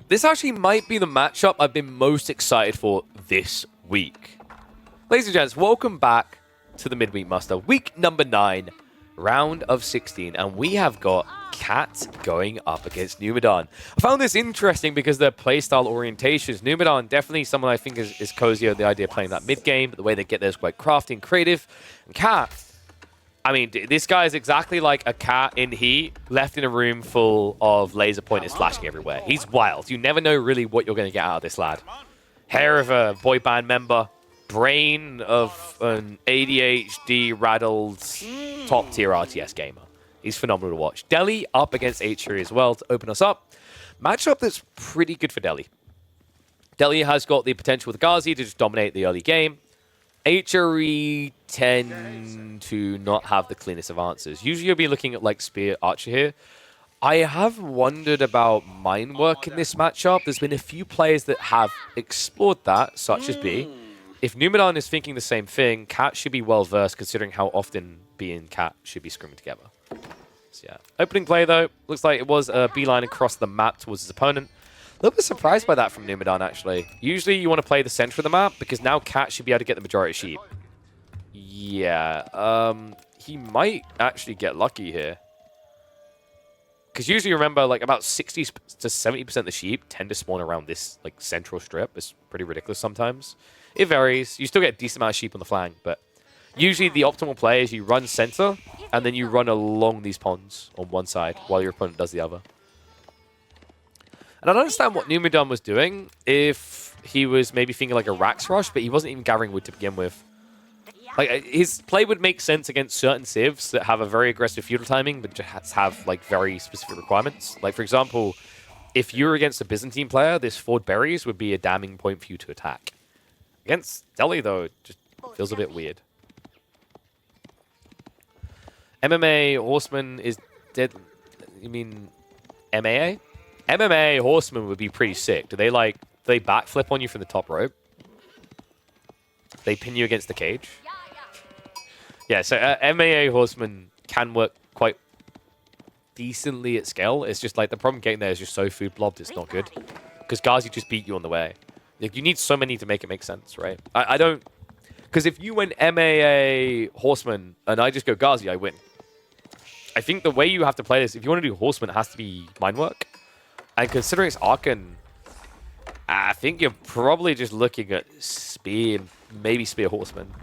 This actually might be the matchup I've been most excited for this week. Ladies and gents, welcome back to the Midweek Muster. Week number 9, round of 16. And we have got Cat going up against Numidan. I found this interesting because their playstyle orientations. Numidan, definitely someone I think is cozier, the idea of playing that mid-game, but the way they get there is quite crafty and creative. And Cat, I mean, this guy is exactly like a cat in Heat, left in a room full of laser pointers flashing everywhere. He's wild. You never know really what you're going to get out of this lad. Hair of a boy band member, brain of an ADHD-rattled top-tier RTS gamer. He's phenomenal to watch. Delhi up against HRE as well to open us up. Matchup that's pretty good for Delhi. Delhi has got the potential with Ghazi to just dominate the early game. HRE tend to not have the cleanest of answers. Usually you'll be looking at like Spear Archer here. I have wondered about mine work in this matchup. There's been a few players that have explored that, such as B. If Numidan is thinking the same thing, Cat should be well versed considering how often B and Cat should be scrimming together. So yeah. Opening play though, looks like it was a beeline across the map towards his opponent. A little bit surprised by that from Numidan, actually. Usually you want to play the center of the map, because now Cat should be able to get the majority of sheep. Yeah, he might actually get lucky here. Because usually, remember, like about 60 to 70% of the sheep tend to spawn around this like central strip. It's pretty ridiculous sometimes. It varies. You still get a decent amount of sheep on the flank, but usually the optimal play is you run center, and then you run along these ponds on one side, while your opponent does the other. And I don't understand what Numidan was doing if he was maybe thinking like a Rax rush, but he wasn't even gathering wood to begin with. Like his play would make sense against certain civs that have a very aggressive feudal timing, but just have like very specific requirements. Like for example, if you're against a Byzantine player, this Ford Berries would be a damning point for you to attack. Against Delhi though, it just feels a bit weird. MMA Horseman is dead. You mean MAA? MMA Horseman would be pretty sick. Do they backflip on you from the top rope? They pin you against the cage? Yeah, so MAA Horseman can work quite decently at scale. It's just like the problem getting there is just so food blobbed, it's not good. Because Ghazi just beat you on the way. Like, you need so many to make it make sense, right? I don't... Because if you went MAA Horseman and I just go Ghazi, I win. I think the way you have to play this, if you want to do Horseman, it has to be mind work. And considering it's Archon, I think you're probably just looking at Spear, maybe Spear Horseman.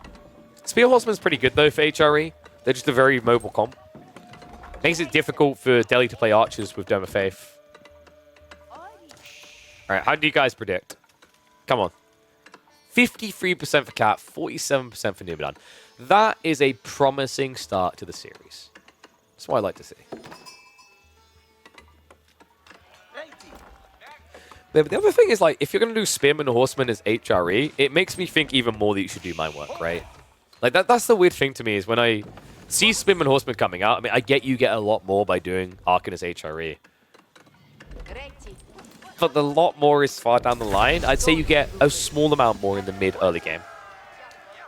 Spear Horseman's pretty good, though, for HRE. They're just a very mobile comp. Makes it difficult for Delhi to play archers with Dome of Faith. Alright, how do you guys predict? Come on. 53% for Cat, 47% for Numidan. That is a promising start to the series. That's what I like to see. But the other thing is, like, if you're going to do Spearman or Horseman as HRE, it makes me think even more that you should do mine work, right? Like, that's the weird thing to me is when I see Spearman Horseman coming out, I mean, I get you get a lot more by doing Archon as HRE. But the lot more is far down the line. I'd say you get a small amount more in the mid-early game.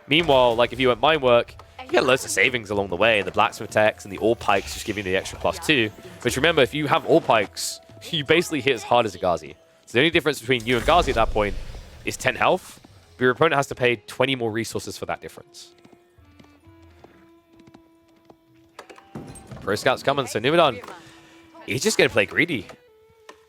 Meanwhile, like, if you went mine work, you get loads of savings along the way, and the blacksmith techs and the all pikes just give you the extra +2. But remember, if you have all pikes, you basically hit as hard as a Ghazi. So the only difference between you and Ghazi at that point is 10 health, but your opponent has to pay 20 more resources for that difference. Pro Scout's coming, so Numidan, he's just going to play greedy.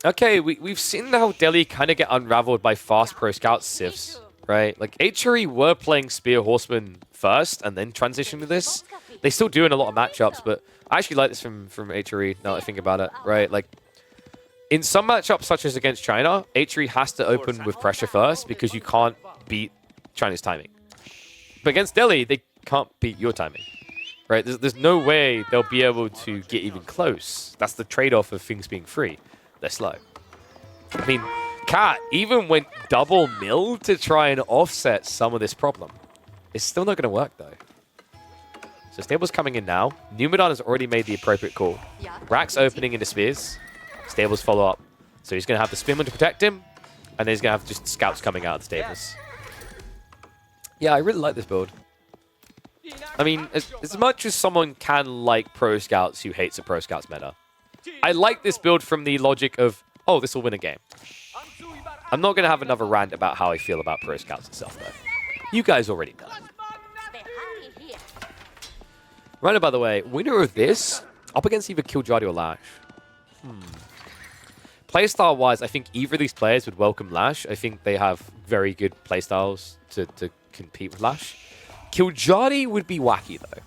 Okay, we've seen how Delhi kind of get unraveled by fast Pro Scout civs, right? Like, HRE were playing Spear Horseman first and then transition to this. They still do in a lot of matchups, but I actually like this from HRE now that I think about it, right? Like, in some matchups, such as against China, HRE has to open with pressure first because you can't beat China's timing. But against Delhi, they can't beat your timing, right? There's no way they'll be able to get even close. That's the trade-off of things being free. They're slow. I mean, Cat even went double mill to try and offset some of this problem. It's still not going to work, though. So Stable's coming in now. Numidan has already made the appropriate call. Rax opening into Spears. Stables follow up. So he's going to have the Spearman to protect him, and then he's going to have just scouts coming out of the stables. Yeah, I really like this build. I mean, as much as someone can like Pro Scouts who hates a Pro Scouts meta, I like this build from the logic of, oh, this will win a game. I'm not going to have another rant about how I feel about Pro Scouts itself, though. You guys already know. Right, by the way, winner of this, up against either Killjardy or Lash. Playstyle-wise, I think either of these players would welcome Lash. I think they have very good playstyles to compete with Lash. Killjardy would be wacky, though.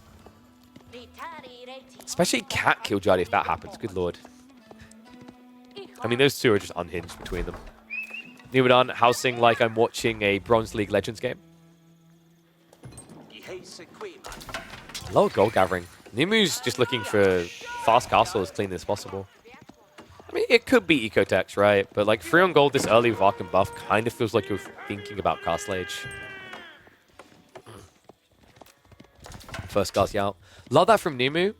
Especially Cat Killjardy if that happens. Good lord. I mean, those two are just unhinged between them. Numadon housing like I'm watching a Bronze League Legends game. A lot of gold gathering. Nimu's just looking for fast castle as clean as possible. I mean, it could be Ecotex, right? But like 3 on gold this early with Arc and Buff kind of feels like you're thinking about Castle Age. First Ghazi out. Love that from Nimu.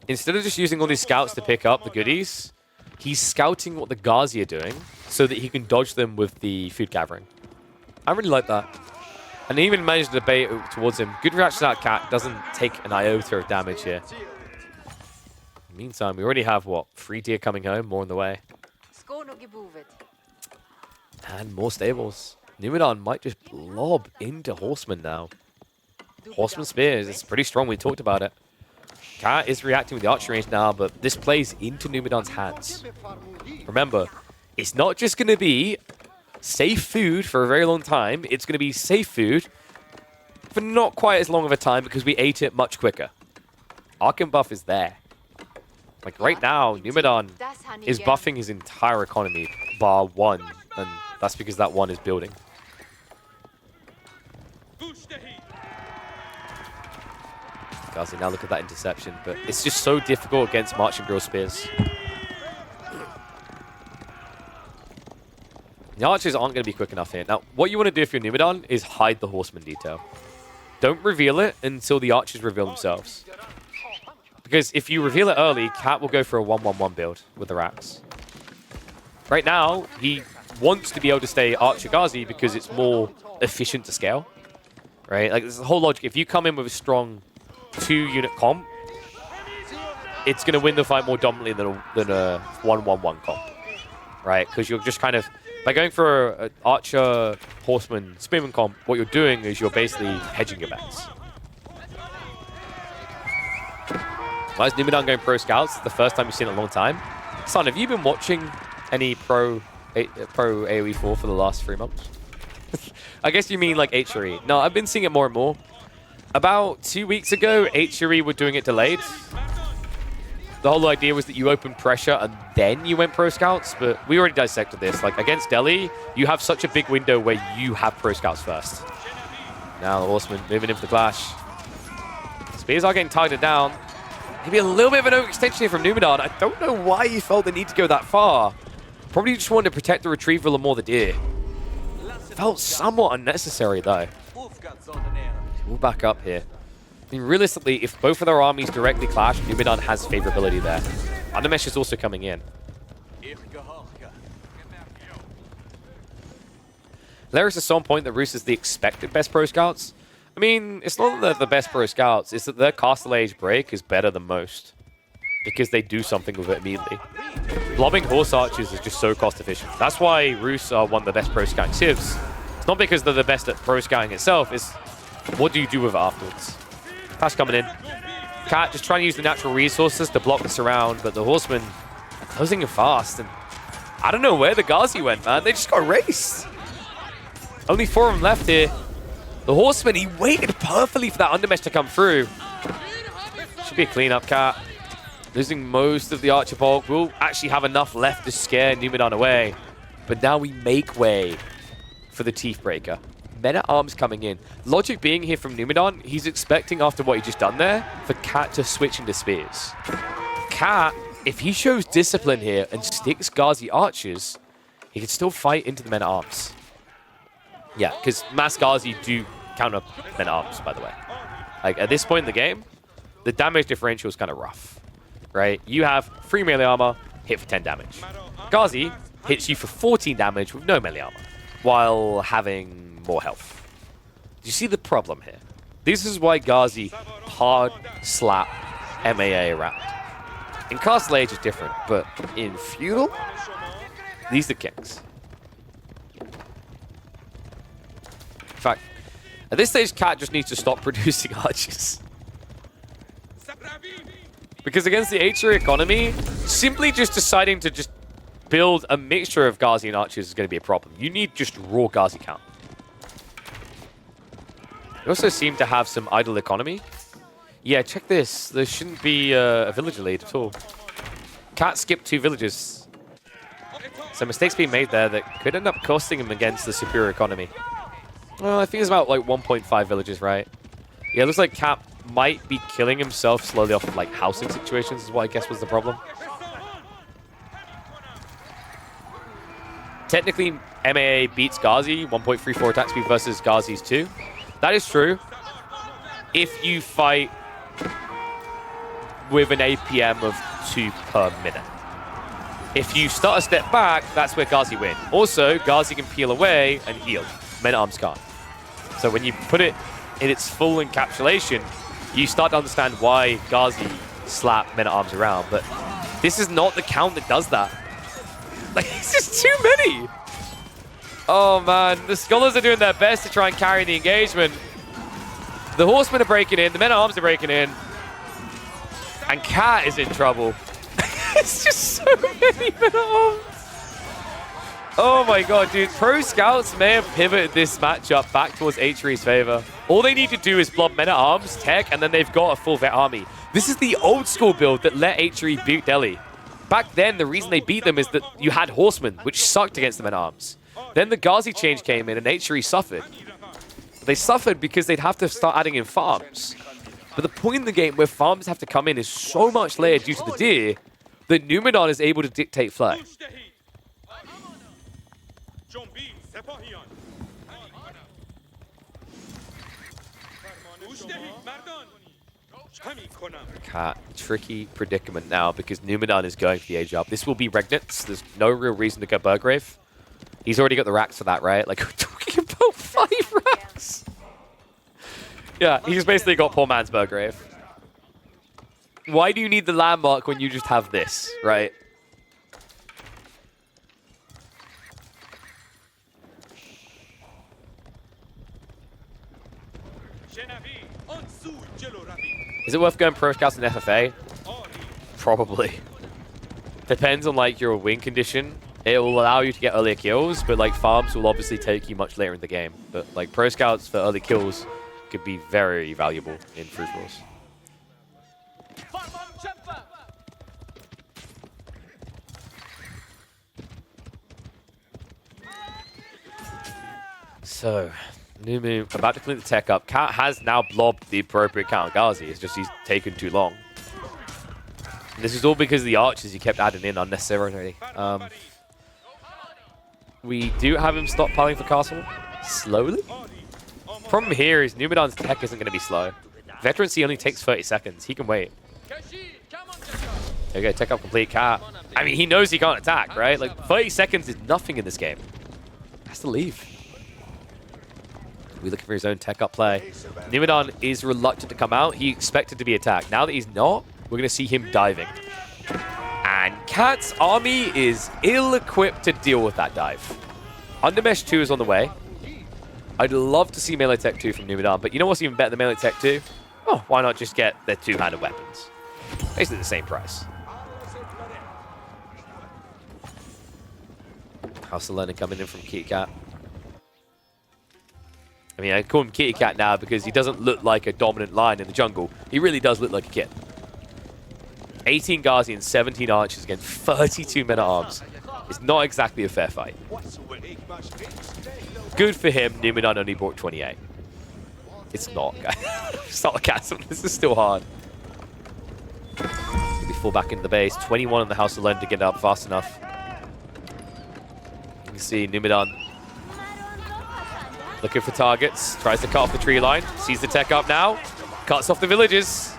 Instead of just using all these scouts to pick up the goodies, he's scouting what the Ghazi are doing so that he can dodge them with the food gathering. I really like that. And he even managed to debate towards him. Good reaction to that Cat. Doesn't take an iota of damage here. Meantime, we already have, what, 3 deer coming home, more on the way. And more stables. Numadon might just blob into Horseman now. Horseman Spears, it's pretty strong, we talked about it. Cat is reacting with the archery range now, but this plays into Numadon's hands. Remember, it's not just going to be safe food for a very long time, it's going to be safe food for not quite as long of a time because we ate it much quicker. Arc and Buff is there. Like right now, Numadon is buffing his entire economy, bar 1, and that's because that 1 is building. Ghazi, now look at that interception, but it's just so difficult against March and Drill Spears. The archers aren't going to be quick enough here. Now, what you want to do if you're Numadon is hide the horseman detail. Don't reveal it until the archers reveal themselves. Because if you reveal it early, Cat will go for a 1-1-1 build with the racks. Right now, he wants to be able to stay Archer Ghazi because it's more efficient to scale. Right? Like, there's the whole logic. If you come in with a strong 2-unit comp, it's going to win the fight more dominantly than a 1-1-1 comp. Right? Because you're just kind of... By going for an Archer, Horseman, Spearman comp, what you're doing is you're basically hedging your bets. Why is Numadon going Pro Scouts? It's the first time you've seen it in a long time. Son, have you been watching any Pro AoE 4 for the last 3 months? I guess you mean like HRE. No, I've been seeing it more and more. About 2 weeks ago, HRE were doing it delayed. The whole idea was that you opened pressure and then you went Pro Scouts, but we already dissected this. Like against Delhi, you have such a big window where you have Pro Scouts first. Now the Horseman moving in for the clash. Spears are getting targeted down. Maybe a little bit of an overextension here from Numadon. I don't know why he felt the need to go that far. Probably just wanted to protect the retrieval and more the deer. Felt somewhat unnecessary though. We'll back up here. I mean, realistically, if both of their armies directly clash, Numadon has favorability there. Undermesh is also coming in. Laris is so on point that Roos is the expected best Pro Scouts. I mean, it's not that they're the best Pro Scouts, it's that their Castle Age break is better than most. Because they do something with it immediately. Blobbing Horse Archers is just so cost efficient. That's why Roos are one of the best Pro Scouting civs. It's not because they're the best at Pro Scouting itself, it's what do you do with it afterwards. Pass coming in. Cat just trying to use the natural resources to block this around, but the Horsemen are closing it fast. And I don't know where the Ghazi went, man. They just got erased. Only 4 of them left here. The Horseman, he waited perfectly for that undermesh to come through. Should be a cleanup, Cat. Losing most of the Archer bulk. We'll actually have enough left to scare Numadon away. But now we make way for the Teeth Breaker. Men-at-Arms coming in. Logic being here from Numadon, he's expecting after what he just done there, for Cat to switch into Spears. Cat, if he shows discipline here and sticks Ghazi Archers, he can still fight into the Men-at-Arms. Yeah, because Mass Ghazi do counter Men-at-Arms, by the way. Like, at this point in the game, the damage differential is kind of rough, right? You have 3 melee armor, hit for 10 damage. Ghazi hits you for 14 damage with no melee armor, while having more health. Do you see the problem here? This is why Ghazi hard slap MAA around. In Castle Age is different, but in feudal, these are the kings. In fact, at this stage, Cat just needs to stop producing archers. Because against the H3 economy, simply just deciding to just build a mixture of Ghazi and archers is going to be a problem. You need just raw Ghazi count. They also seem to have some idle economy. Yeah, check this. There shouldn't be a villager lead at all. Cat skipped 2 villages. So mistakes being made there that could end up costing him against the superior economy. Well, I think it's about like 1.5 villages, right? Yeah, it looks like Cat might be killing himself slowly off of like housing situations is what I guess was the problem. Technically, MAA beats Ghazi, 1.34 attack speed versus Ghazi's 2. That is true. If you fight with an APM of 2 per minute. If you start a step back, that's where Ghazi win. Also, Ghazi can peel away and heal. Men-at-Arms can't. So when you put it in its full encapsulation, you start to understand why Ghazi slap Men-at-Arms around. But this is not the count that does that. Like, it's just too many. Oh, man. The Scholars are doing their best to try and carry the engagement. The Horsemen are breaking in. The Men-at-Arms are breaking in. And Cat is in trouble. It's just so many Men-at-Arms. Oh my god, dude. Pro Scouts may have pivoted this matchup back towards H3's favor. All they need to do is blob Men-at-Arms, tech, and then they've got a full vet army. This is the old school build that let H3 beat Delhi. Back then, the reason they beat them is that you had Horsemen, which sucked against the Men-at-Arms. Then the Ghazi change came in and H3 suffered. They suffered because they'd have to start adding in farms. But the point in the game where farms have to come in is so much later due to the deer that Numinon is able to dictate play. Cat, tricky predicament now because Numinon is going for the age up. This will be Regnitz. There's no real reason to go Burgrave. He's already got the racks for that, right? Like, we're talking about 5 racks. Yeah, he's basically got poor man's Burgrave. Why do you need the landmark when you just have this, right? Is it worth going Pro Scouts and FFA? Probably. Depends on like your win condition. It will allow you to get earlier kills, but like farms will obviously take you much later in the game. But like Pro Scouts for early kills could be very valuable in free rolls. So, Numu about to clean the tech up. Cat has now blobbed the appropriate count of Ghazi. It's just he's taken too long. And this is all because of the archers he kept adding in unnecessarily. We do have him stop piling for castle slowly. Problem here is Numinon's tech isn't going to be slow. Veterancy only takes 30 seconds. He can wait. There you go, tech up complete. Cat. I mean, he knows he can't attack, right? Like 30 seconds is nothing in this game. Has to leave. We're looking for his own tech up play. Numinon is reluctant to come out. He expected to be attacked. Now that he's not, we're going to see him diving. And Cat's army is ill-equipped to deal with that dive. Undermesh 2 is on the way. I'd love to see Melee Tech 2 from Numinon, but you know what's even better than Melee Tech 2? Oh, why not just get their two-handed weapons? Basically the same price. House of Learning coming in from Kitty Cat. I mean, I call him Kitty Cat now because he doesn't look like a dominant lion in the jungle. He really does look like a kid. 18 Ghazi and 17 archers against 32 men-at-arms. It's not exactly a fair fight. Good for him, Numinon only brought 28. It's not, guys. Sarcasm, this is still hard. Maybe fall back into the base. 21 in the House of Learn to get up fast enough. You can see Numinon looking for targets. Tries to cut off the tree line. Sees the tech up now. Cuts off the villages.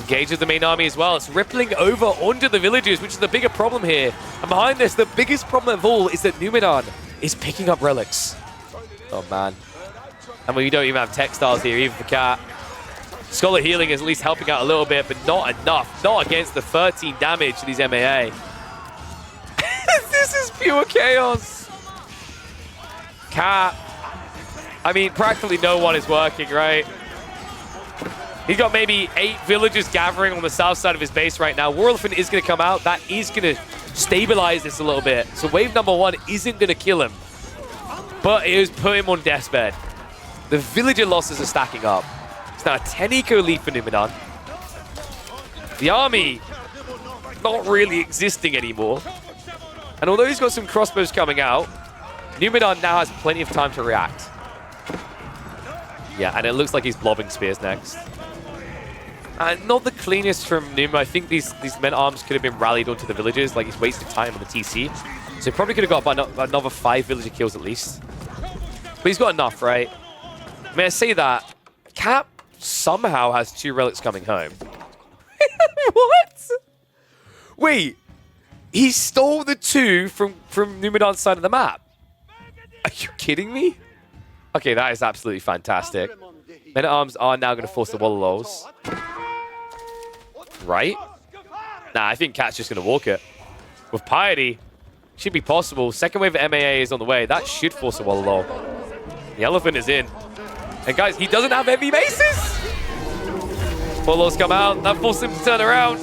Engages the main army as well. It's rippling over onto the villages, which is the bigger problem here. And behind this, the biggest problem of all is that Numinon is picking up relics. Oh, man. And we don't even have textiles here, even for Cat. Scholar Healing is at least helping out a little bit, but not enough. Not against the 13 damage to these MAA. This is pure chaos. Cat I mean, practically no one is working, right? He's got maybe 8 villagers gathering on the south side of his base right now. War Elephant is going to come out. That is going to stabilize this a little bit. So wave number 1 isn't going to kill him, but it has put him on death's bed. The villager losses are stacking up. It's now a 10 eco lead for Numidan. The army not really existing anymore. And although he's got some crossbows coming out, Numidan now has plenty of time to react. Yeah, and it looks like he's blobbing spears next. Not the cleanest from Num. I think these men-at-arms could have been rallied onto the villagers. Like, he's wasted time on the TC. So he probably could have got another 5 villager kills at least. But he's got enough, right? May I say that Cap somehow has 2 relics coming home. What? Wait. He stole the 2 from Numidan's side of the map. Are you kidding me? Okay, that is absolutely fantastic. Men-at-arms are now going to force the Wallalows. Right? Nah, I think Cat's just going to walk it. With Piety, should be possible. Second wave of MAA is on the way. That should force a Wallalow. The Elephant is in. And guys, he doesn't have heavy bases! Wallalows come out. That forces him to turn around.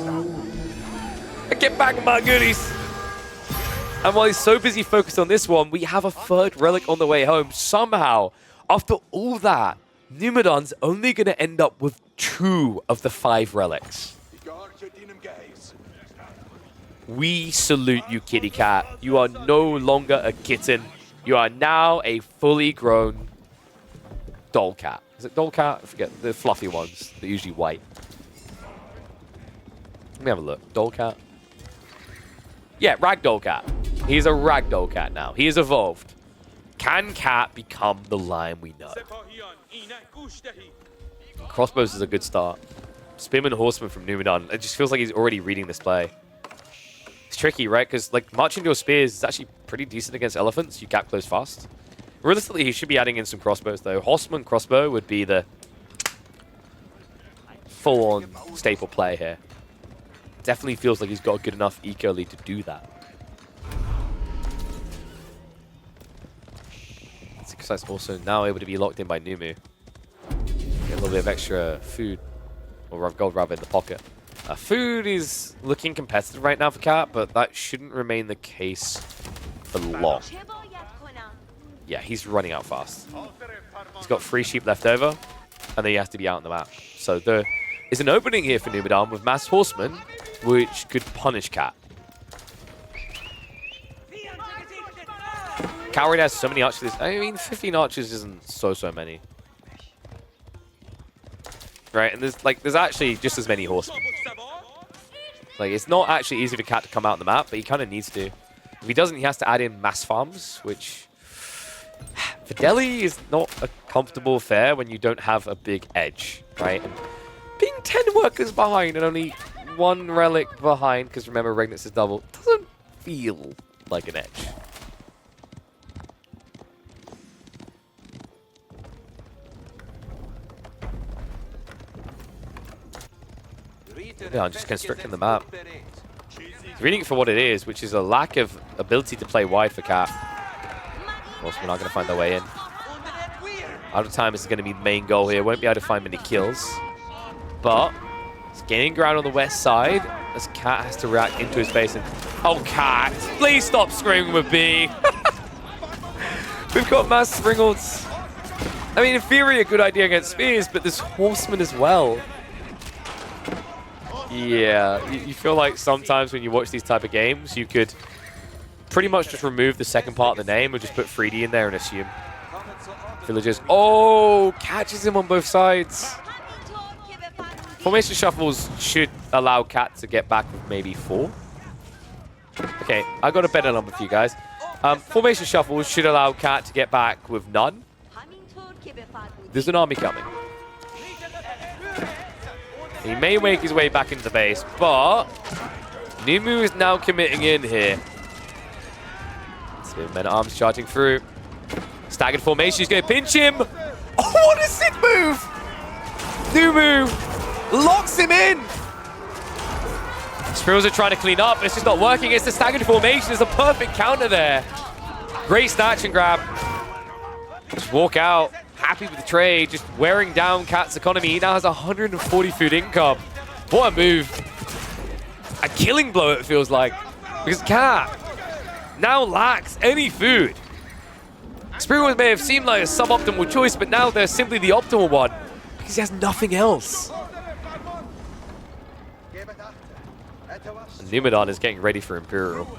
And get back with my goodies. And while he's so busy focused on this one, we have a 3rd relic on the way home. Somehow, after all that, Numidan's only going to end up with 2 of the 5 relics. We salute you, kitty cat. You are no longer a kitten. You are now a fully grown doll cat. Is it doll cat? I forget. The fluffy ones. They're usually white. Let me have a look. Doll cat? Yeah, ragdoll cat. He's a ragdoll cat now. He is evolved. Can Cat become the lion we know? Crossbows is a good start. Spearman Horseman from Numidan. It just feels like he's already reading this play. It's tricky, right? Because like marching your spears is actually pretty decent against elephants. You gap close fast. Realistically, he should be adding in some crossbows though. Horseman crossbow would be the full-on staple play here. Definitely feels like he's got a good enough eco lead to do that. That's also now able to be locked in by Numu. Get a little bit of extra food, or gold rather, in the pocket. Food is looking competitive right now for Cat, but that shouldn't remain the case for long. Yeah, he's running out fast. He's got 3 sheep left over, and then he has to be out on the map. So there is an opening here for Numidan with mass horsemen, which could punish Cat. Cat already has so many archers. I mean, 15 archers isn't so many. Right, and there's actually just as many horsemen. Like, it's not actually easy for Cat to come out on the map, but he kind of needs to. If he doesn't, he has to add in mass farms, which for Delhi is not a comfortable affair when you don't have a big edge, right? And being 10 workers behind and only 1 relic behind, because remember, Regnitz is double, doesn't feel like an edge. Yeah, I'm just constricting the map. He's reading it for what it is, which is a lack of ability to play wide for Cat. Also, we're not going to find their way in. Out of time is going to be the main goal here. Won't be able to find many kills. But he's gaining ground on the west side as Cat has to react into his base. And oh, Cat, please stop screaming with me. We've got mass Ringolds. I mean, in theory, a good idea against spears, but there's horsemen as well. Yeah, you feel like sometimes when you watch these type of games, you could pretty much just remove the second part of the name and just put 3D in there and assume. Villagers. Oh, catches him on both sides. Formation shuffles should allow Cat to get back with maybe 4. Okay, I got a better number for you guys. Formation shuffles should allow Cat to get back with none. There's an army coming. He may make his way back into the base, but Numu is now committing in here. So men-at-arms charging through. Staggered formation, he's going to pinch him. Oh, what a sick move! Numu locks him in. Spirals are trying to clean up, but it's just not working. It's the staggered formation. There's a perfect counter there. Great snatch and grab. Just walk out. happy with the trade, just wearing down Cat's economy. He now has 140 food income. What a move. A killing blow, it feels like. Because Cat now lacks any food. Imperial may have seemed like a suboptimal choice, but now they're simply the optimal one. Because he has nothing else. And Numidan is getting ready for Imperial.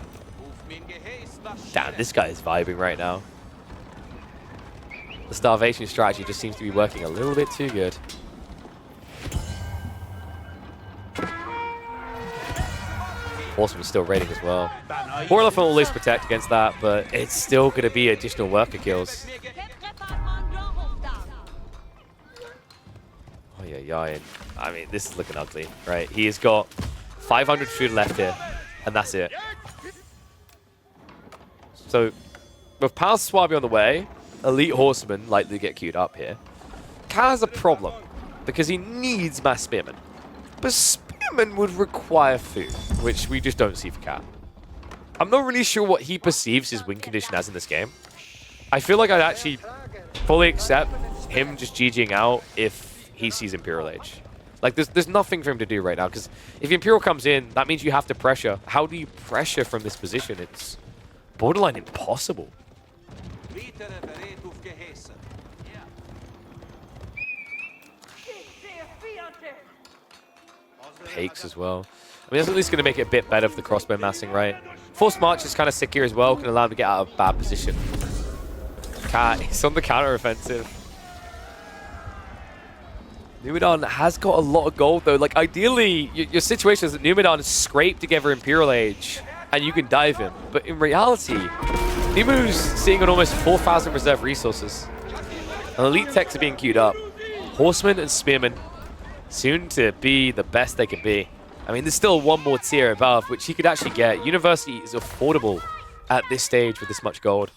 Damn, this guy is vibing right now. The starvation strategy just seems to be working a little bit too good. Horseman's still raiding as well. War Elephant will at least protect against that, but it's still going to be additional worker kills. Oh yeah, and I mean, this is looking ugly, right? He has got 500 food left here, and that's it. So, with Pal Swabi on the way, Elite Horsemen likely get queued up here. Cat has a problem, because he needs mass spearmen. But spearmen would require food, which we just don't see for Cat. I'm not really sure what he perceives his win condition as in this game. I feel like I'd actually fully accept him just GGing out if he sees Imperial Age. Like, there's nothing for him to do right now, because if Imperial comes in, that means you have to pressure. How do you pressure from this position? It's borderline impossible. Pakes as well. I mean, that's at least going to make it a bit better for the crossbow massing, right? Forced March is kind of sick here as well, can allow him to get out of bad position. Cat is on the counter-offensive. Numidan has got a lot of gold, though. Like, ideally, your situation is that Numidan is scraped together Imperial Age, and you can dive him. But in reality, Nimu's sitting on almost 4,000 reserve resources. And elite techs are being queued up. Horsemen and Spearmen, soon to be the best they can be. I mean, there's still one more tier above, which he could actually get. University is affordable at this stage with this much gold.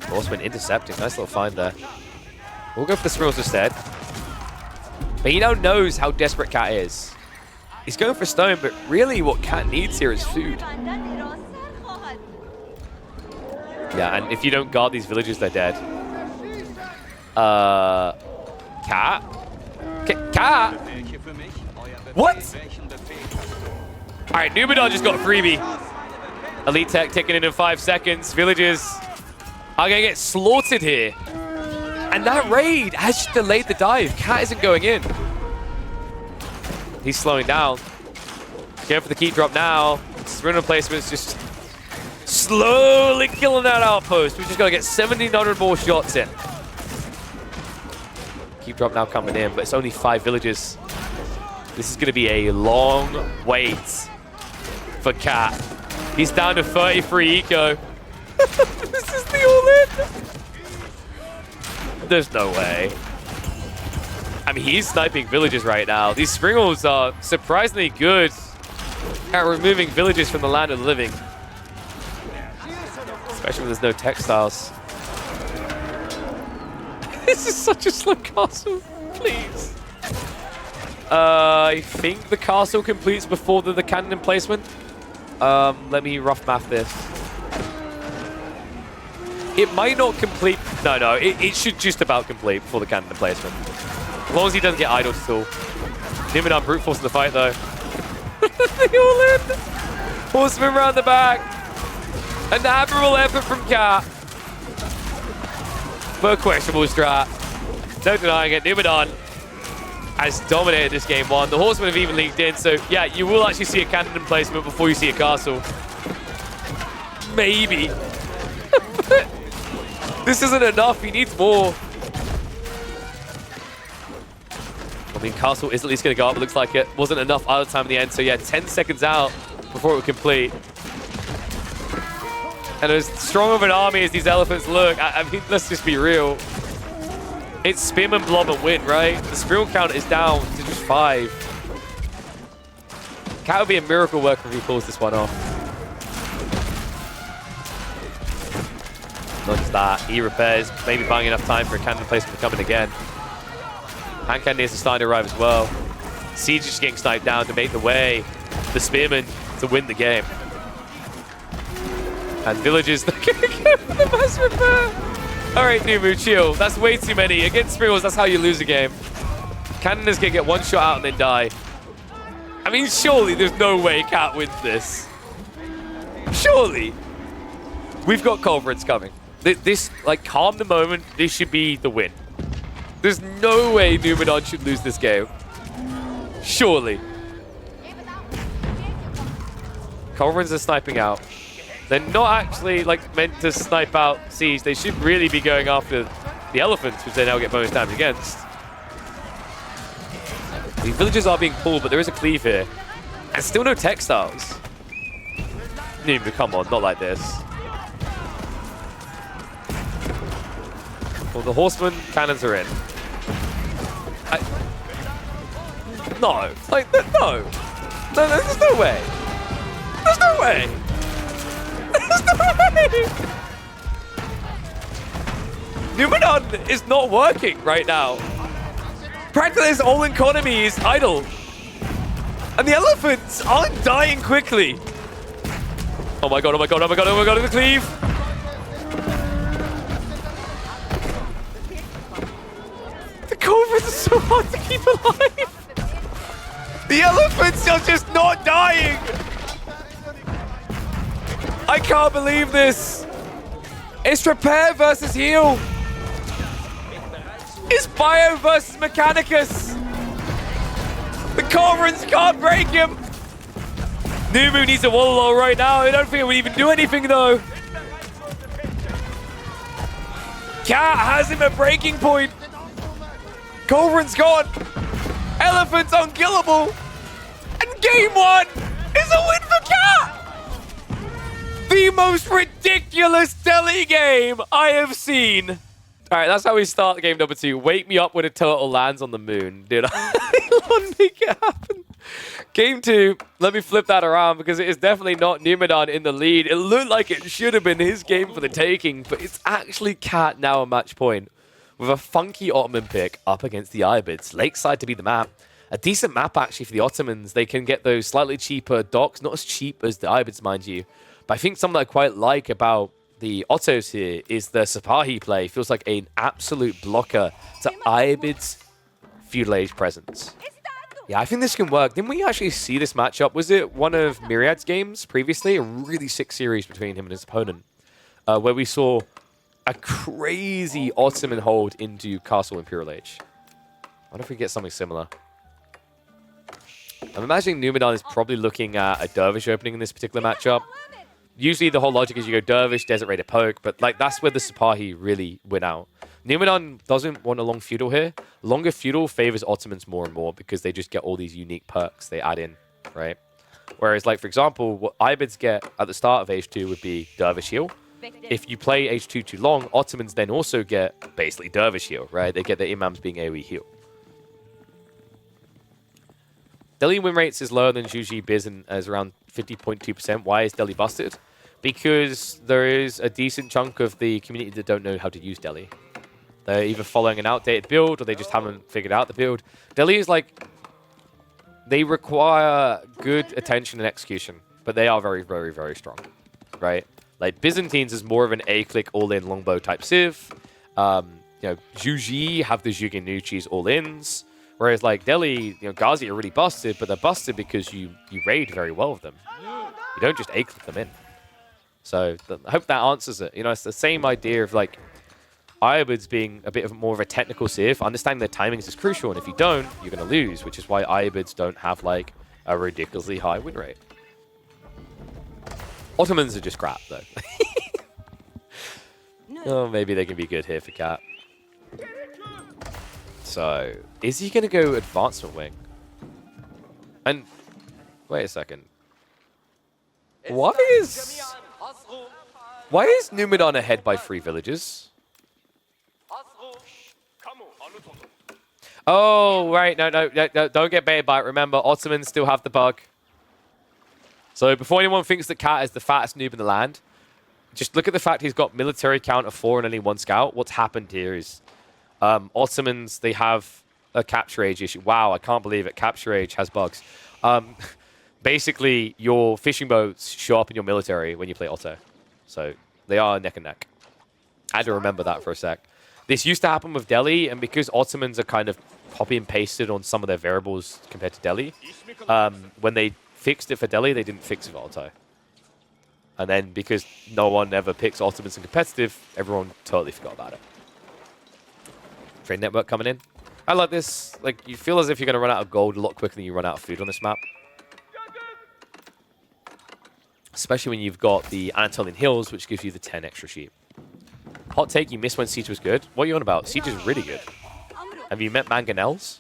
Horseman intercepting. Nice little find there. We'll go for the Spirals instead. But he now knows how desperate Cat is. He's going for stone, but really what Cat needs here is food. Yeah, and if you don't guard these villages, they're dead. Cat? Cat? What? Alright, Numidan just got a freebie. Elite Tech ticking in 5 seconds. Villages are going to get slaughtered here. And that raid has just delayed the dive. Cat isn't going in. He's slowing down. Going for the keep drop now. Sprint replacement's just slowly killing that outpost. We just got to get 1,700 more shots in. Keep drop now coming in, but it's only 5 villages. This is going to be a long wait for Cat. He's down to 33 eco. This is the all-in. There's no way. I mean, he's sniping villages right now. These Springles are surprisingly good at removing villages from the land of the living. Especially when there's no textiles. This is such a slow castle. Please. I think the castle completes before the cannon emplacement. Let me rough math this. It might not complete. No, it should just about complete before the cannon emplacement. As long as he doesn't get idled at all. Numidan brute force in the fight, though. They all in. Horseman round the back. An admirable effort from Cat. But a questionable strat. No denying it. Numidan has dominated this game 1. The Horsemen have even leaked in, so yeah, you will actually see a cannon emplacement before you see a castle. Maybe. This isn't enough. He needs more. I mean, castle is at least going to go up. It looks like it wasn't enough idle time in the end. So yeah, 10 seconds out before it would complete. And as strong of an army as these elephants look, I mean, let's just be real. It's Spearman, Blob, and win, right? The Spearman count is down to just 5. Cat would be a miracle worker if he pulls this one off. Not just that, he repairs, maybe buying enough time for a cannon placement to come in again. Hand cannon is starting to arrive as well. Siege just getting sniped down to make the way the Spearman to win the game. And villagers, they're going to go for the mass repair. All right, Numu, chill. That's way too many. Against Springles, that's how you lose a game. Cannoneers can get one shot out and then die. I mean, surely there's no way Cat wins this. Surely. We've got culprits coming. This, like, calm the moment. This should be the win. There's no way Numenor should lose this game. Surely. Culprits are sniping out. They're not actually, like, meant to snipe out Siege. They should really be going after the elephants, which they now get bonus damage against. The villagers are being pulled, but there is a cleave here. And still no textiles. Numu, come on, not like this. Well, the horsemen cannons are in. No. Like, no. No, there's no way. There's no way. There's no way. Numenon is not working right now. Practically his whole economy is idle. And the elephants aren't dying quickly. Oh my god, oh my god, oh my god, oh my god, the cleave. The culprits are so hard to keep alive. The elephants are just not dying. I can't believe this. It's repair versus heal. It's Bio versus Mechanicus. The culprits can't break him. Numu needs a Wallalow right now. I don't think it would even do anything though. Cat has him at breaking point. Culprit's gone. Elephant's unkillable. And game one is a win for Cat. The most ridiculous Delhi game I have seen. All right, that's how we start game number 2. Wake me up when a turtle lands on the moon. Dude, I want to make it happen. Game 2, let me flip that around because it is definitely not Numenor in the lead. It looked like it should have been his game for the taking, but it's actually Cat now a match point with a funky Ottoman pick up against the Ayyubids. Lakeside to be the map. A decent map, actually, for the Ottomans. They can get those slightly cheaper docks. Not as cheap as the Ayyubids, mind you. But I think something that I quite like about the Ottos here is the Sipahi play. Feels like an absolute blocker to Ayyubid's feudal age presence. Yeah, I think this can work. Didn't we actually see this matchup? Was it one of Myriad's games previously? A really sick series between him and his opponent, where we saw a crazy Ottoman hold into Castle Imperial Age. I wonder if we get something similar. I'm imagining Numenor is probably looking at a Dervish opening in this particular matchup. Usually the whole logic is you go Dervish, Desert Raider, Poke, but like that's where the Sipahi really win out. Numenor doesn't want a long feudal here. Longer feudal favors Ottomans more and more because they just get all these unique perks they add in, right? Whereas, like, for example, what Ayyubids get at the start of Age 2 would be Dervish Heal. If you play Age 2 too long, Ottomans then also get basically Dervish Heal, right? They get their Imams being AoE heal. Delhi win rates is lower than Juji Biz and is around 50.2%. Why is Delhi busted? Because there is a decent chunk of the community that don't know how to use Delhi. They're either following an outdated build or they just haven't figured out the build. Delhi is like, they require good attention and execution, but they are very, very, very strong, right? Like Byzantines is more of an A-click all-in longbow type civ. Juji have the Jugenuchis all-ins. Whereas like Delhi, Ghazi are really busted, but they're busted because you raid very well with them. You don't just A-click them in. So I hope that answers it. It's the same idea of like Ayyubids being a bit more of a technical civ. Understanding their timings is crucial, and if you don't, you're going to lose, which is why Ayyubids don't have like a ridiculously high win rate. Ottomans are just crap, though. Oh, maybe they can be good here for Cat. So, is he going to go advancement wing? And, wait a second. Why is Numenor ahead by 3 villages? Oh, right. No, don't get baited by it. Remember, Ottomans still have the bug. So before anyone thinks that Cat is the fattest noob in the land, just look at the fact he's got military count of 4 and only 1 scout. What's happened here is Ottomans, they have a capture age issue. Wow, I can't believe it. Capture age has bugs. Basically, your fishing boats show up in your military when you play Otto. So they are neck and neck. I had to remember that for a sec. This used to happen with Delhi, and because Ottomans are kind of copy and pasted on some of their variables compared to Delhi, when they fixed it for Delhi, they didn't fix it for Altai. And then because no one ever picks Ottomans in competitive, everyone totally forgot about it. Trade network coming in. I like this. Like, you feel as if you're going to run out of gold a lot quicker than you run out of food on this map. Especially when you've got the Anatolian Hills, which gives you the 10 extra sheep. Hot take, you missed when Siege was good. What are you on about? Siege is really good. Have you met Mangonels?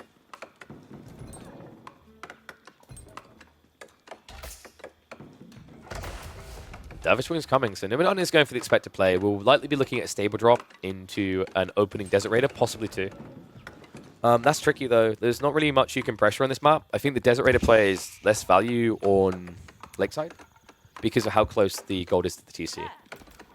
Dervish Wing's coming, so Nimodon is going for the expected play. We'll likely be looking at a stable drop into an opening Desert Raider, possibly two. That's tricky, though. There's not really much you can pressure on this map. I think the Desert Raider play is less value on Lakeside because of how close the gold is to the TC.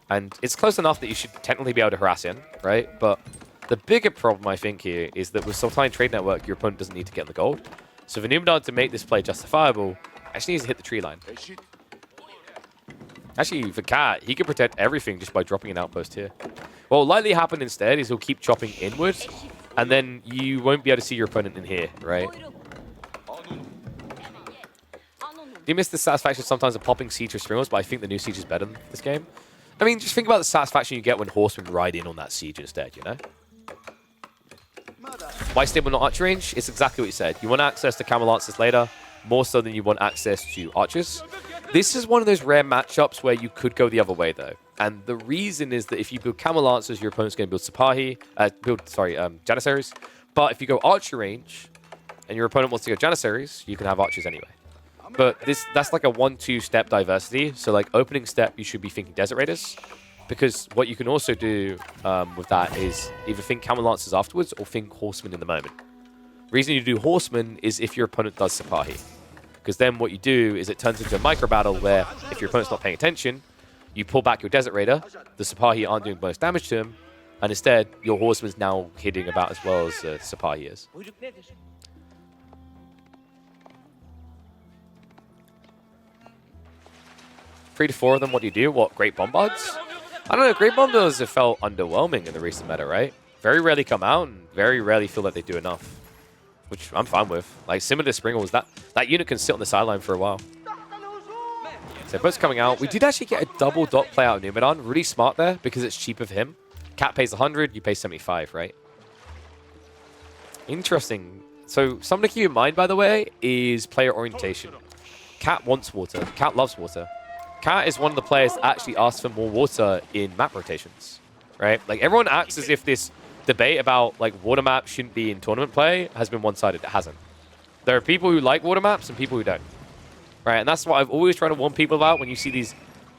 And it's close enough that you should technically be able to harass in, right? But the bigger problem, I think, here is that with Sultanate Trade Network, your opponent doesn't need to get the gold. So for Nimodon to make this play justifiable, actually needs to hit the tree line. Actually, for Cat, he can protect everything just by dropping an outpost here. What will likely happen instead is he'll keep chopping inward, and then you won't be able to see your opponent in here, right? You miss the satisfaction sometimes of popping siege or springles, but I think the new siege is better than this game. I mean, just think about the satisfaction you get when horsemen ride in on that siege instead, you know? Why stable not archer range? It's exactly what you said. You want access to camel lancers later, more so than you want access to archers. This is one of those rare matchups where you could go the other way, though. And the reason is that if you build camel lancers, your opponent's going to build Janissaries. But if you go archer range, and your opponent wants to go Janissaries, you can have archers anyway. But that's like a 1-2 step diversity. So like opening step, you should be thinking Desert Raiders. Because what you can also do with that is either think camel lancers afterwards or think horsemen in the moment. The reason you do horsemen is if your opponent does Sipahi. Because then what you do is it turns into a micro battle where if your opponent's not paying attention, you pull back your Desert Raider, the Sipahi aren't doing most damage to him, and instead your horseman's now hitting about as well as Sipahi is. 3 to 4 of them, what do you do? What, Great Bombards? I don't know, Great Bombards have felt underwhelming in the recent meta, right? Very rarely come out and very rarely feel like they do enough. Which I'm fine with. Like, similar to Springles, that unit can sit on the sideline for a while. So both coming out. We did actually get a double dot play out of Nimodon. Really smart there because it's cheaper for him. Cat pays 100, you pay 75, right? Interesting. So something to keep in mind, by the way, is player orientation. Cat wants water. Cat loves water. Cat is one of the players that actually asks for more water in map rotations, right? Like, everyone acts as if this debate about, like, water maps shouldn't be in tournament play has been one-sided. It hasn't. There are people who like water maps and people who don't, right? And that's what I've always tried to warn people about when you see these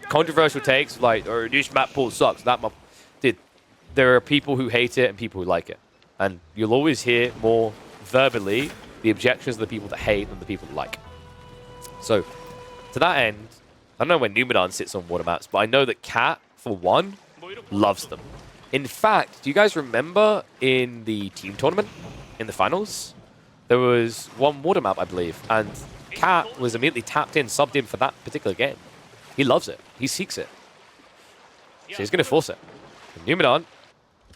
controversial takes, like, oh, this map pool sucks, that map... Dude, there are people who hate it and people who like it. And you'll always hear more verbally the objections of the people that hate than the people that like. So, to that end, I don't know where Nimodon sits on water maps, but I know that Cat, for one, loves them. In fact, do you guys remember in the team tournament, in the finals, there was one water map, I believe, and Cat was immediately tapped in, subbed in for that particular game. He loves it. He seeks it. So he's going to force it. Nimodon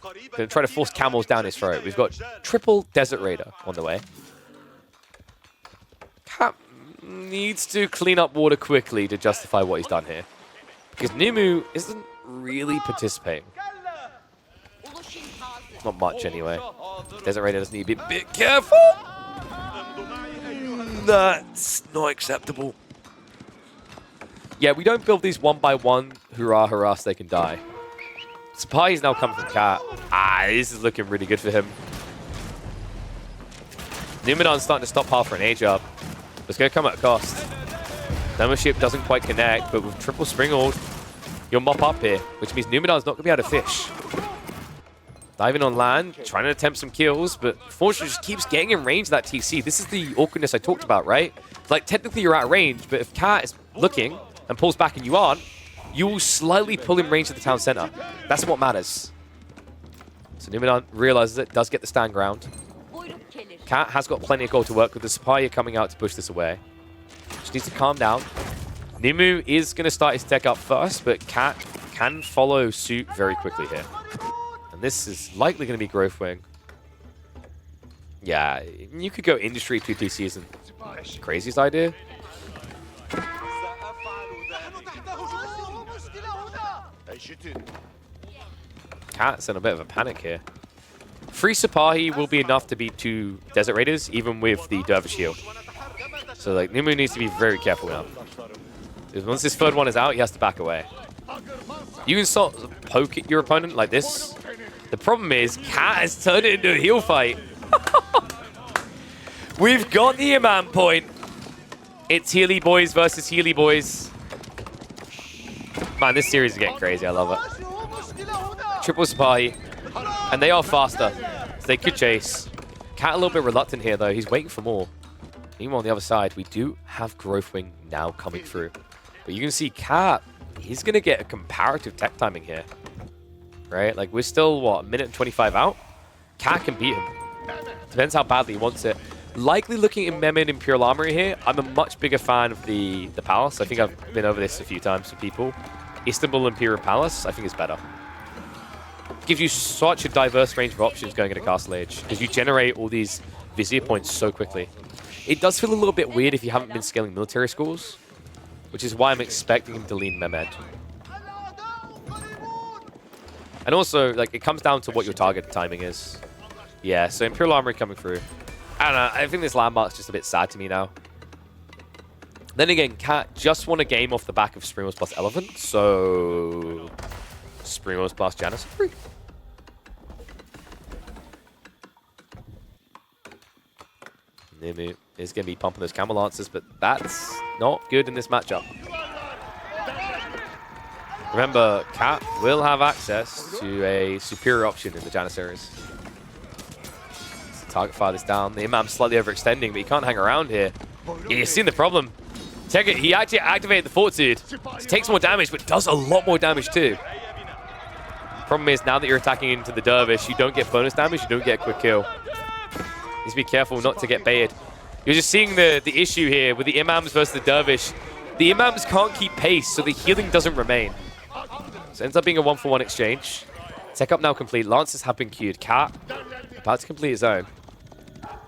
going to try to force camels down his throat. We've got triple Desert Raider on the way. Cat needs to clean up water quickly to justify what he's done here. Because Nimu isn't really participating. Not much, anyway. Desert Raider does need to be a bit careful. That's not acceptable. Yeah, we don't build these one by one. Hurrah, hurrah, so they can die. Sipahi's now coming from Cat. This is looking really good for him. Nimodon's starting to stop half for an age up. It's going to come at a cost. Membership doesn't quite connect, but with triple Springald, you'll mop up here, which means Nimodon's not going to be able to fish. Diving on land, trying to attempt some kills, but fortunately just keeps getting in range of that TC. This is the awkwardness I talked about, right? Like, technically you're out of range, but if Cat is looking and pulls back and you aren't, you will slightly pull in range of the town center. That's what matters. So Nimodon realizes it, does get the stand ground. Cat has got plenty of gold to work with. The Sipahi coming out to push this away. Just needs to calm down. Nimu is going to start his tech up first, but Cat can follow suit very quickly here. And this is likely going to be Growth Wing. Yeah, you could go Industry 2-2 season. Craziest idea. Cat's in a bit of a panic here. 3 Sipahi will be enough to beat 2 Desert Raiders, even with the Dervish heal. So, like, Numu needs to be very careful now. Because once this third one is out, he has to back away. You can sort of poke at your opponent like this. The problem is, Cat has turned it into a heal fight. We've got the Imam point. It's Healy Boys versus Healy Boys. Man, this series is getting crazy. I love it. Triple Sipahi. And they are faster. So they could chase. Cat a little bit reluctant here, though. He's waiting for more. Meanwhile, on the other side, we do have Growth Wing now coming through. But you can see Cat, he's going to get a comparative tech timing here. Right? Like, we're still, what, a minute and 25 out? Cat can beat him. Depends how badly he wants it. Likely looking at Mehmed Imperial Armory here. I'm a much bigger fan of the Palace. I think I've been over this a few times with people. Istanbul Imperial Palace, I think is better. Gives you such a diverse range of options going into Castle Age, because you generate all these Vizier points so quickly. It does feel a little bit weird if you haven't been scaling military schools, which is why I'm expecting him to lean Mehmed. And also, like, it comes down to what your target timing is. Yeah, so Imperial Armory coming through. I don't know, I think this landmark's just a bit sad to me now. Then again, Cat just won a game off the back of Springwars plus Elephant, so... Springwars plus Janissary. Nimu is going to be pumping those Camel Lancers, but that's not good in this matchup. Remember, Cat will have access to a superior option in the Janissaries. Target fire this down. The Imam's slightly overextending, but he can't hang around here. Yeah, you've seen the problem. Check it, he actually activated the Fortitude. It takes more damage, but does a lot more damage too. Problem is, now that you're attacking into the Dervish, you don't get bonus damage, you don't get a quick kill. Just be careful not to get baited. You're just seeing the issue here with the Imams versus the Dervish. The Imams can't keep pace, so the healing doesn't remain. So it ends up being a 1-for-1 exchange. Tech up now complete. Lancers have been queued. Cat about to complete his own.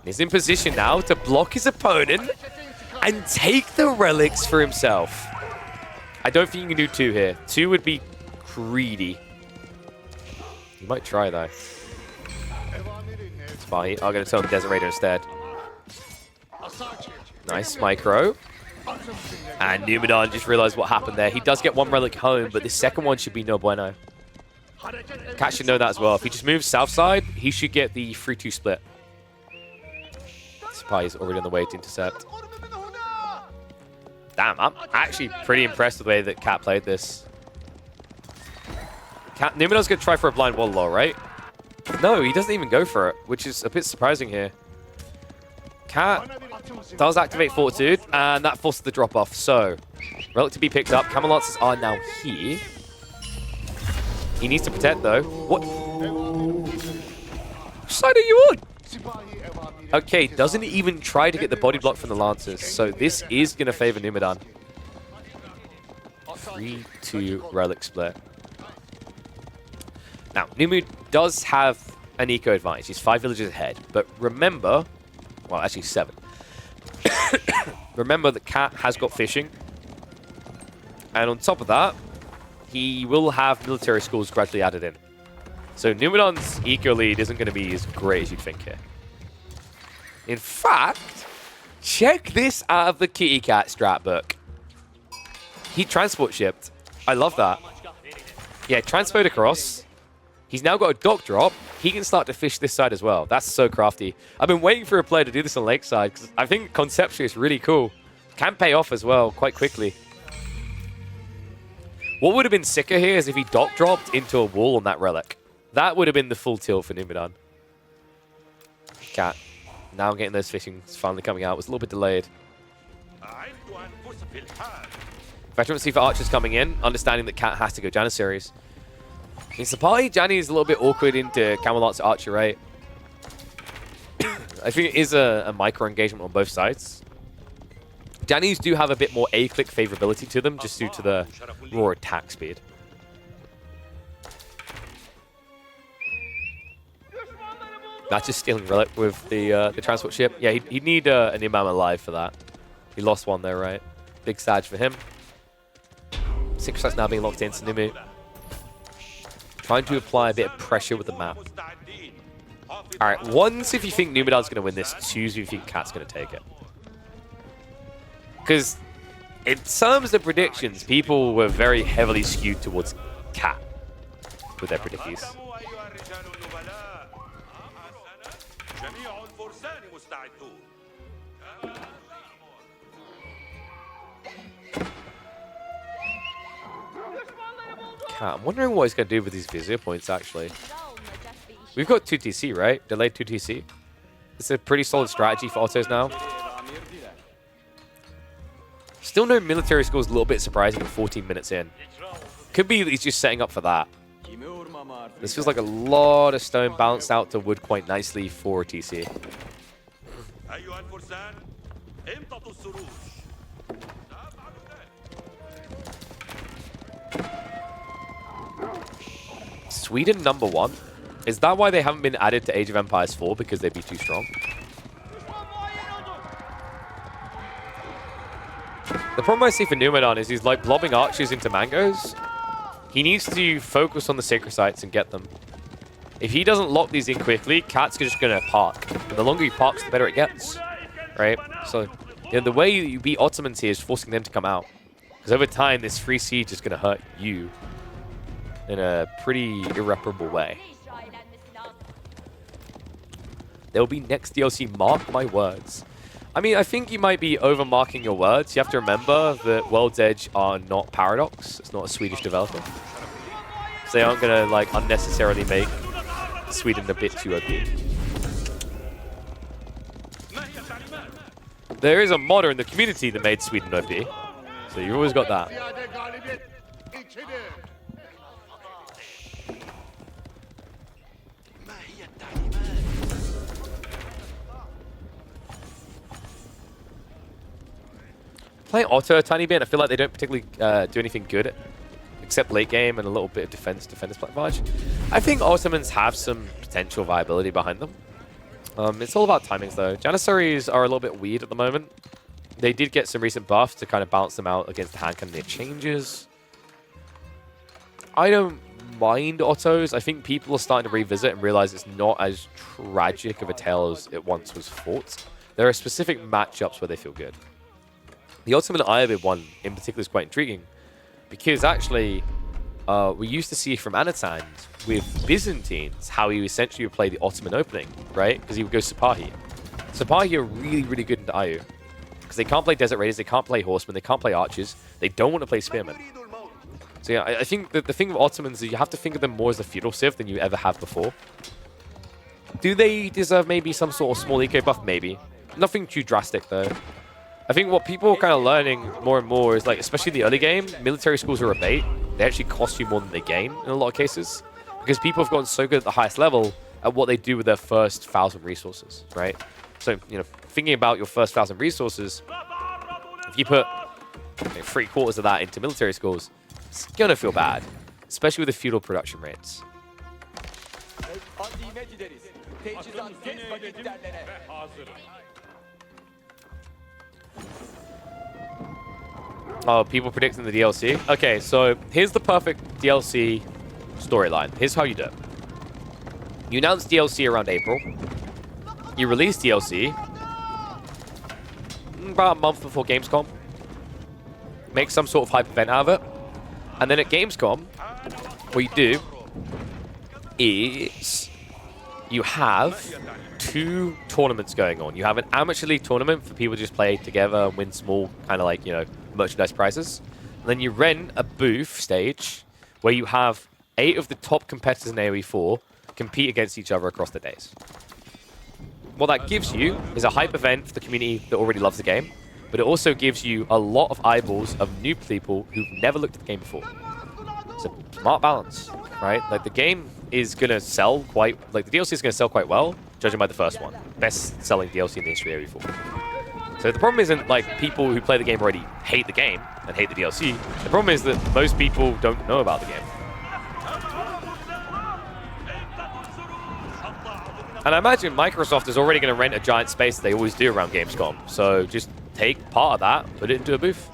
He's in position now to block his opponent and take the relics for himself. I don't think you can do 2 here. 2 would be greedy. You might try, though. It's fine. I'm going to tell him Desert Raider instead. Nice micro. And Numenor just realized what happened there. He does get 1 relic home, but the second one should be no bueno. Cat should know that as well. If he just moves south side, he should get the 3-2 split. Spy is already on the way to intercept. Damn, I'm actually pretty impressed with the way that Cat played this. Numenor's going to try for a blind wall low, right? No, he doesn't even go for it, which is a bit surprising here. Cat does activate Fortitude, and that forces the drop-off. So, relic to be picked up. Camel Lancers are now here. He needs to protect, though. What? Which side are you on? Okay, doesn't even try to get the body block from the Lancers. So this is going to favor Numidan. 3-2 relic split. Now, Numu does have an eco advantage. He's 5 villages ahead. But remember, well, actually 7. Remember that Cat has got fishing. And on top of that, he will have military schools gradually added in. So Numidan's eco lead isn't going to be as great as you'd think here. In fact, check this out of the Kitty Cat strat book. He transport shipped. I love that. Yeah, transferred across. He's now got a dock drop. He can start to fish this side as well. That's so crafty. I've been waiting for a player to do this on Lakeside because I think conceptually it's really cool. Can pay off as well quite quickly. What would have been sicker here is if he dock dropped into a wall on that relic. That would have been the full tilt for Numidan. Cat. Now getting those fishing finally coming out. It was a little bit delayed. Veterancy for Archers coming in, understanding that Cat has to go Janissaries. In Sipahi, Janny is a little bit awkward into Camel Lance Archer, right? I think it is a micro engagement on both sides. Jannies do have a bit more A-click favorability to them, just due to the raw attack speed. Not just stealing relic with the transport ship. Yeah, he'd need an Imam alive for that. He lost one there, right? Big sage for him. 6 shots now being locked in. Numu trying to apply a bit of pressure with the map. Alright, 1's if you think Numidan's going to win this. 2's if you think Cat's going to take it. Because in terms of predictions, people were very heavily skewed towards Cat with their predictions. I'm wondering what he's going to do with these Vizier points, actually. We've got 2 TC, right? Delayed 2 TC. It's a pretty solid strategy for Ottos now. Still no military school is a little bit surprising at 14 minutes in. Could be that he's just setting up for that. This feels like a lot of stone balanced out to wood quite nicely for TC. Sweden #1. Is that why they haven't been added to Age of Empires 4? Because they'd be too strong? The problem I see for Numidan is he's like blobbing archers into mangoes. He needs to focus on the sacred sites and get them. If he doesn't lock these in quickly, Cat's just going to park. And the longer he parks, the better it gets. Right? So the way you beat Ottomans here is forcing them to come out. Because over time, this free siege is going to hurt you in a pretty irreparable way. There'll be next DLC, mark my words. I mean, I think you might be over-marking your words. You have to remember that World's Edge are not Paradox. It's not a Swedish developer. So they aren't going to like unnecessarily make Sweden a bit too OP. There is a modder in the community that made Sweden OP. So you've always got that. Playing Otto a tiny bit, I feel like they don't particularly do anything good, except late game and a little bit of defense advantage. I think Ottomans have some potential viability behind them. It's all about timings though. Janissaries are a little bit weird at the moment. They did get some recent buffs to kind of balance them out against the hand cannon changes. I don't mind Ottos. I think people are starting to revisit and realize it's not as tragic of a tale as it once was fought. There are specific matchups where they feel good. The Ottoman Ayyubid one in particular is quite intriguing because actually we used to see from Anatan with Byzantines how he essentially would play the Ottoman opening, right? Because he would go Sipahi. Sipahi are really, really good into Ayu because they can't play Desert Raiders, they can't play Horsemen, they can't play Archers, they don't want to play Spearmen. So yeah, I think that the thing with Ottomans is you have to think of them more as a feudal civ than you ever have before. Do they deserve maybe some sort of small eco buff? Maybe. Nothing too drastic though. I think what people are kind of learning more and more is, like, especially in the early game, military schools are a bait. They actually cost you more than they gain in a lot of cases. Because people have gotten so good at the highest level at what they do with their first 1,000 resources, right? So, you know, thinking about your first 1,000 resources, if you put 3/4 of that into military schools, it's going to feel bad. Especially with the feudal production rates. Oh, people predicting the DLC? Okay, so here's the perfect DLC storyline. Here's how you do it. You announce DLC around April. You release DLC about a month before Gamescom. Make some sort of hype event out of it. And then at Gamescom, what you do is you have 2 tournaments going on. You have an amateur league tournament for people to just play together and win small, kind of like, you know, merchandise prizes. And then you rent a booth stage where you have 8 of the top competitors in AoE 4 compete against each other across the days. What that gives you is a hype event for the community that already loves the game, but it also gives you a lot of eyeballs of new people who've never looked at the game before. It's a smart balance, right? Like, the game is going to sell quite... Like, the DLC is going to sell quite well, judging by the first one. Best-selling DLC in the history of AoE 4. So the problem isn't, like, people who play the game already hate the game and hate the DLC. The problem is that most people don't know about the game. And I imagine Microsoft is already going to rent a giant space they always do around Gamescom. So just take part of that, put it into a booth.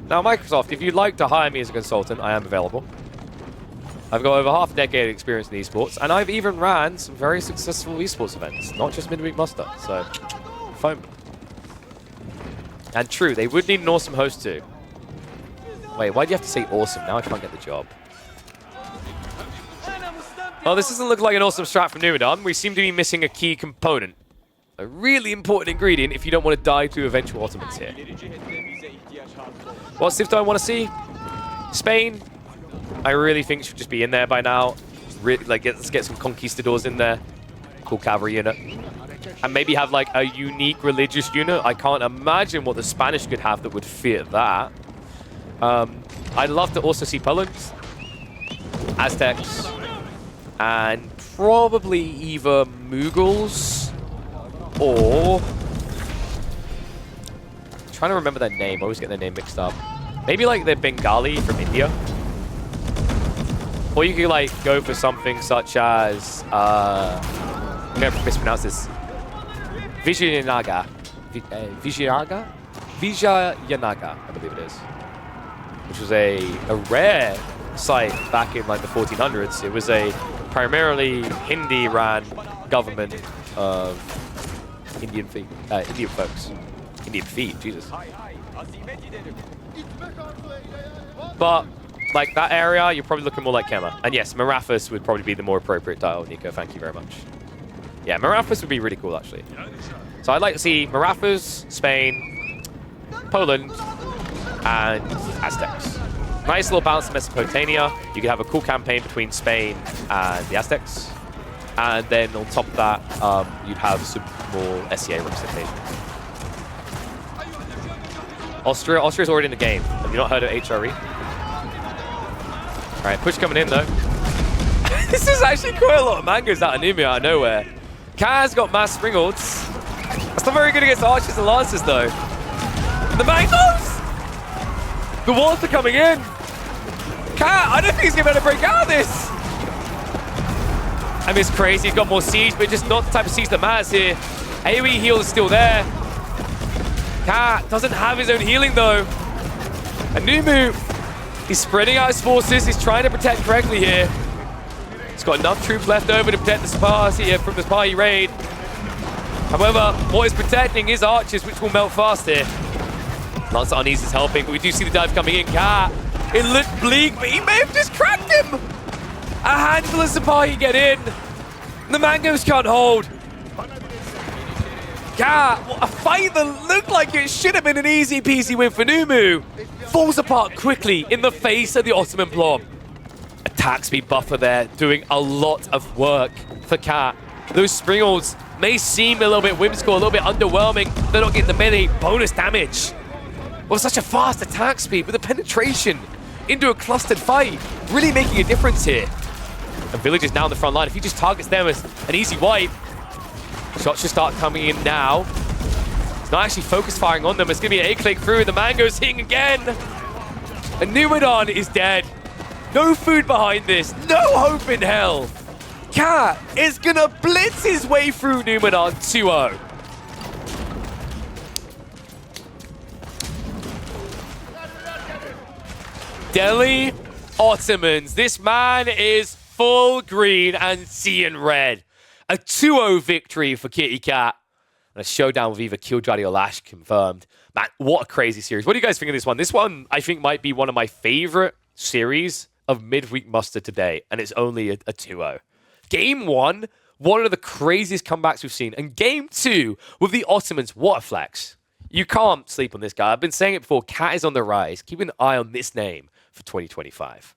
Now, Microsoft, if you'd like to hire me as a consultant, I am available. I've got over half a decade of experience in esports, and I've even ran some very successful esports events, not just midweek muster. So, phone me. And true, they would need an awesome host too. Wait, why do you have to say awesome? Now I can't get the job. Well, this doesn't look like an awesome strat from Numidan. We seem to be missing a key component. A really important ingredient if you don't want to die to eventual Ottomans here. What civ do I want to see? Spain. I really think should just be in there by now. Really, like, let's get some conquistadors in there. Cool cavalry unit. And maybe have like a unique religious unit. I can't imagine what the Spanish could have that would fit that. I'd love to also see Poland, Aztecs, and probably either Mughals or... I'm trying to remember their name. I always get their name mixed up. Maybe like the Bengali from India. Or you could like go for something such as I'm gonna mispronounce this. Vijayanaga. Vijayanaga, I believe it is. Which was a rare site back in like the 1400s. It was a primarily Hindi-ran government of Indian folks. Indian feet, Jesus. But like that area, you're probably looking more like Kema. And yes, Marathas would probably be the more appropriate title, Nico. Thank you very much. Yeah, Marathas would be really cool, actually. So I'd like to see Marathas, Spain, Poland, and Aztecs. Nice little balance in Mesopotamia. You could have a cool campaign between Spain and the Aztecs. And then on top of that, you'd have some more SCA representation. Austria's already in the game. Have you not heard of HRE? Alright, push coming in though. This is actually quite a lot of mangoes out of Numu out of nowhere. Kaz got mass springalds. That's not very good against archers and lancers though. The mangoes! The walls are coming in. Cat, I don't think he's going to be able to break out of this. I mean, it's crazy. He's got more siege, but just not the type of siege that matters here. AoE heal is still there. Cat doesn't have his own healing though. And Numu, he's spreading out his forces. He's trying to protect correctly here. He's got enough troops left over to protect the Spas here from the Spy raid. However, what he's protecting is archers, which will melt fast here. Lancer Unease is helping, but we do see the dive coming in. Cat, it looked bleak, but he may have just cracked him. A handful of Sipahi get in. The mangoes can't hold. Cat, what a fight that looked like it should have been an easy peasy win for Numu. Falls apart quickly in the face of the Ottoman plot. Attack speed buffer there, doing a lot of work for Cat. Those springles may seem a little bit whimsical, a little bit underwhelming. They're not getting the melee bonus damage. Well, such a fast attack speed with the penetration into a clustered fight, really making a difference here. And Village is now on the front line. If he just targets them as an easy wipe, shots should start coming in now. He's not actually focus firing on them. It's going to be an A-click through. The mango's hitting again. And Numidan is dead. No food behind this. No hope in hell. Cat is going to blitz his way through Numidan 2-0. Delhi Ottomans. This man is full green and seeing red. A 2-0 victory for Kitty Cat. And a showdown with either Killjoy or Lash confirmed. Man, what a crazy series. What do you guys think of this one? This one, I think, might be one of my favorite series of midweek muster today. And it's only a 2-0. Game 1, one of the craziest comebacks we've seen. And Game 2, with the Ottomans, what a flex. You can't sleep on this guy. I've been saying it before. Cat is on the rise. Keep an eye on this name for 2025.